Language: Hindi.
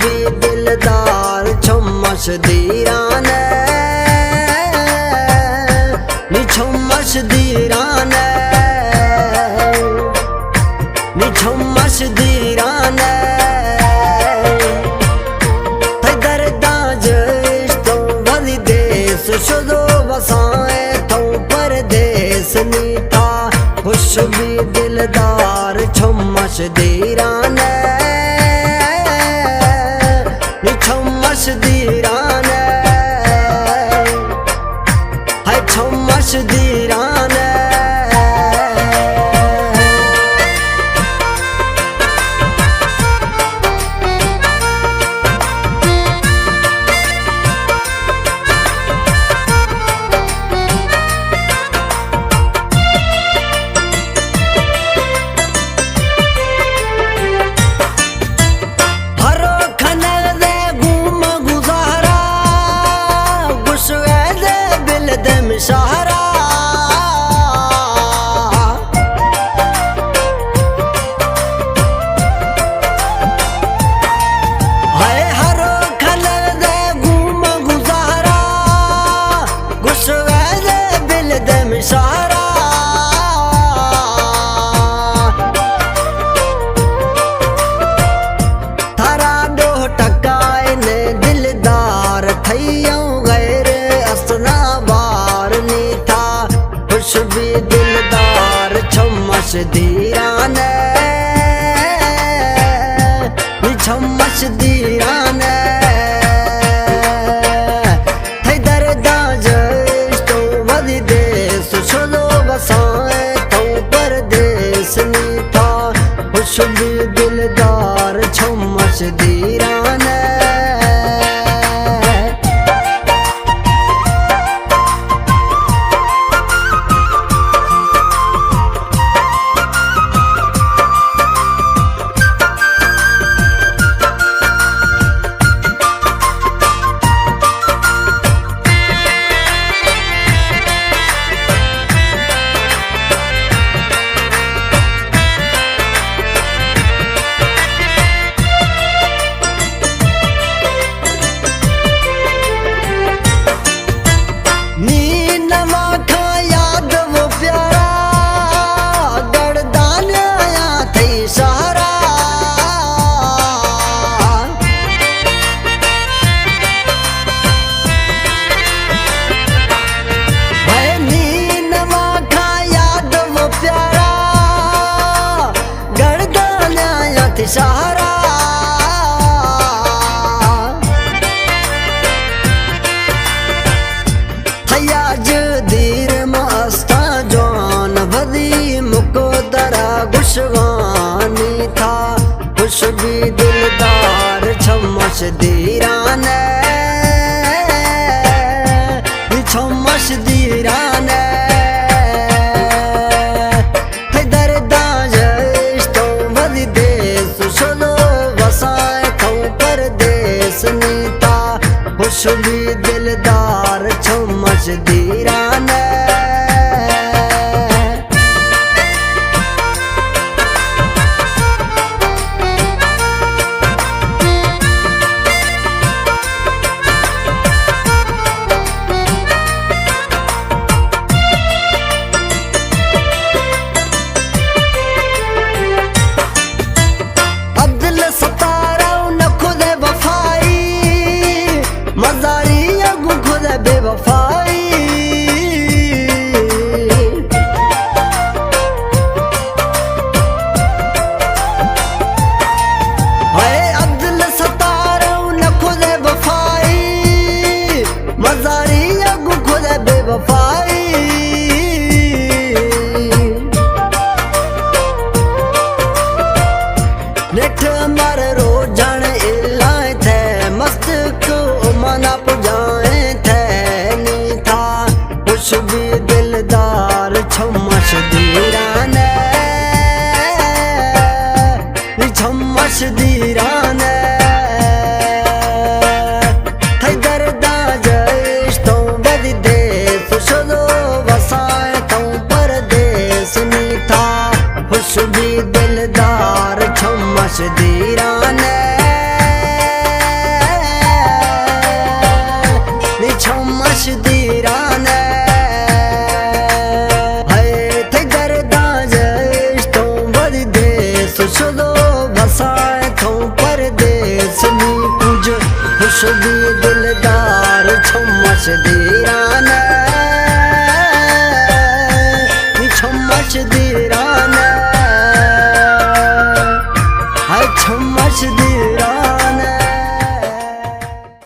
भी दिलदार छम्मस दीराने नी छम्मस दीराने नी छम्मस दीराने थे दर्दा जिस तो वली देश शुदो वसाए तो परदेस नी था खुश भी दिलदार छम्मस दीराने नी छम्मस दीराने है छम्मस दीराने सहारा है हरो खलर दे घूम गुजारा गुस्से दे बिल दे मिसारा थारा दो टकाए ने दिलदार थैयों गैर असना खुश भी दिलदार छम्मस दीराने नी छम्मस दीराने थे दर्दा जिस तो वली देश शुदो वसाए तो परदेस नी था खुश भी दिलदार छम्मस दीराने सहारा थैया जदीर मस्ता जवान भदी मुकोदरा गुशवानी था खुश भी दिलदार छम्मस दीराने छम्मस दीराने खुश भी दिलदार छम्मस दीराने अब्दुल सतारा न खुद वफाई मजारी खुश दो